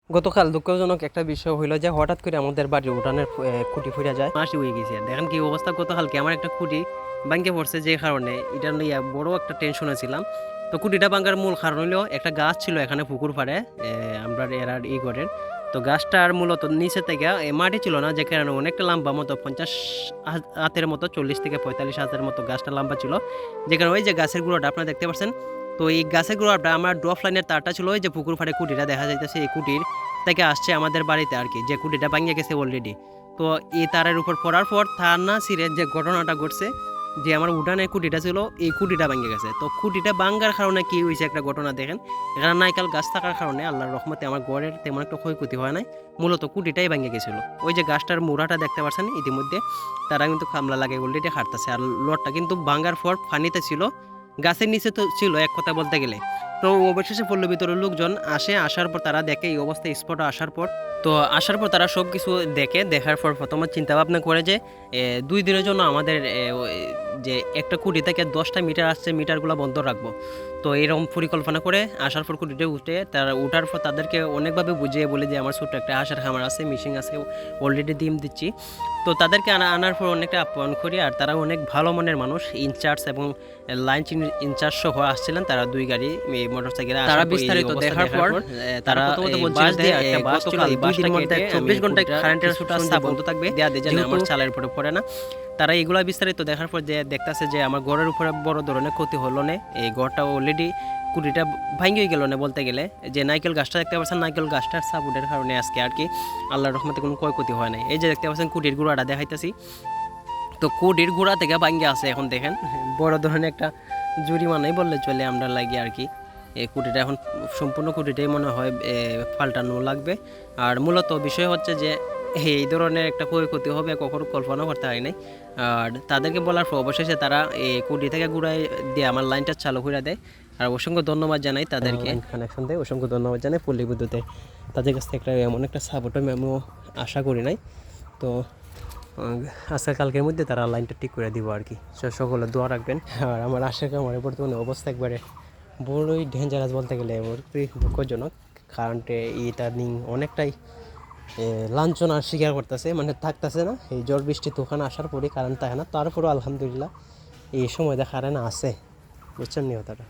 গতকাল দুঃখজনক একটা বিষয় হইলো যে হঠাৎ করে আমাদের বাড়ির উঠানের খুঁটি ফুইরা যায়, মাসি হয়ে গেছে। দেখেন কি অবস্থা। গতকালকে আমার একটা খুঁটি ভাঙ্গে পড়ছে, যে কারণে এটা নিয়ে বড় একটা টেনশনে ছিলাম। তো খুঁটিটা ভাঙ্গার মূল কারণ হইলো একটা গাছ ছিল এখানে পুকুর পাড়ে, আমরা এরা করেন। তো গাছটার মূলত নিচে থেকে মাটি ছিল না, যে কারণে অনেকটা লম্বা মতো 50 হাতের মতো, 40 থেকে 45 হাতের মতো গাছটা লম্বা ছিল। যে কারণে ওই যে গাছের গুঁড়োটা আপনারা দেখতে পাচ্ছেন। তো এই গাছের গুঁড়োটা আমার ড্রপ লাইনের তারটা ছিল, ওই যে পুকুর পাড়ে খুঁটিটা দেখা যাইতেছে, এই খুঁটির থেকে আসছে আমাদের বাড়িতে আর কি, যে খুঁটিটা ভাঙিয়ে গেছে অলরেডি। তো এই তারের উপর পড়ার পর তার না ছিঁড়ে যে ঘটনাটা ঘটছে, যে আমার উঠানে খুঁটিটা ছিল, এই খুঁটিটা ভাঙে গেছে। তো খুঁটিটা ভাঙ্গার কারণে কি হয়েছে একটা ঘটনা দেখেন। এখানে নাইকাল গাছ থাকার কারণে আল্লাহর রহমতে আমার ঘরের তেমন একটা ক্ষয়ক্ষতি হয় নাই, মূলত খুঁটিটাই ভেঙে গেছিলো। ওই যে গাছটার মুড়াটা দেখতে পাচ্ছেন ইতিমধ্যে, তারা কিন্তু খামলা লাগে অলরেডি হাঁটতেছে। আর লটটা কিন্তু ভাঙ্গার পর পানিতে ছিল, গাছের নিচে তো ছিল এক কথা বলতে গেলে। তো অবশেষে পল্লী ভিতরের লোকজন আসে, আসার পর তারা দেখে এই অবস্থায় স্পটে আসার পর। তো আসার পর তারা সব কিছু দেখার পর প্রথমে চিন্তা ভাবনা করে যে 2 দিনের জন্য আমাদের যে একটা খুঁটি থেকে 10টা মিটার আসছে, মিটারগুলো বন্ধ রাখবো। তো এরকম পরিকল্পনা করে আসার পর খুঁটিতে উঠে তারা উঠার পর তাদেরকে অনেকভাবে বুঝিয়ে বলে যে আমার ছোট্ট একটা হাঁসের খামার আছে, মিশিং আছে, অলরেডি ডিম দিচ্ছি। তো তাদেরকে আনার পর অনেকটা আপ্যায়ন করি। আর তারা অনেক ভালো মনের মানুষ, ইনচার্জ এবং লাইন ইনচার্জ সহ আসছিলেন তারা 2 গাড়ি মোটরসাইকেল। তারা বিস্তারিত দেখার পর তারা বলছিলেন যে একটা বাস ছিল, এই বাসের মধ্যে 24 ঘন্টা কারেন্টের সুবিধা বন্ধ থাকবে, যেন আমার চালের উপরে পড়ে না। তারা এগুলা বিস্তারিত দেখার পর যে দেখতেছে যে আমার ঘরের উপরে বড় ধরনের ক্ষতি হলো না, এই ঘরটা অলরেডি কুটিটা ভাঙিয়ে গেল না বলতে গেলে। যে নাইকেল গাছটা দেখতে পাচ্ছেন, নাইকেল গাছটার সাপোর্টের কারণে আজকে আর কি আল্লাহর রহমতে কোনো ক্ষয়ক্ষতি হয় নাই। এই যে দেখতে পাচ্ছেন কুটির গুঁড়াটা দেখাইতেছি, তো কুটির গুঁড়া থেকে ভাঙ্গে আছে। এখন দেখেন বড় ধরনের একটা জরিমানাই বললে চলে আমরা লাগি আর কি। এই কুটিটা এখন সম্পূর্ণ কুটিটাই মনে হয় পাল্টানো লাগবে। আর মূলত বিষয় হচ্ছে যে এই ধরনের একটা ক্ষয়ক্ষতি হবে কখনো কল্পনা করতে হয় নাই। আর তাদেরকে বলার পর অবশেষে তারা এই কুটি থেকে ঘুরাই দিয়ে আমার লাইনটা চালু করে দেয়। আর অসংখ্য ধন্যবাদ জানাই তাদেরকে, কানেকশন দেয় অসংখ্য ধন্যবাদ জানাই পল্লী বিদ্যুতে। তাদের কাছ থেকে একটা এমন একটা সাপোর্ট আমিও আশা করি নাই। তো আজকে কালকের মধ্যে তারা লাইনটা ঠিক করে দিব আর কি। সকলে দোয়া রাখবেন। আর আমার আশা আমার বর্তমানে অবস্থা একবারে বড়ই ডেঞ্জারাস বলতে গেলে, দুঃখজনক। কারেন্টে টার্নিং অনেকটাই লাঞ্ছনার স্বীকার করতেছে, মানে থাকতেছে না। এই ঝড় বৃষ্টি তুফান আসার পরে কারেন্ট থাকে না, তারপরেও আলহামদুলিল্লাহ এই সময় দেখা কারেন্ট আছে, বুঝছেন নি কথাটা।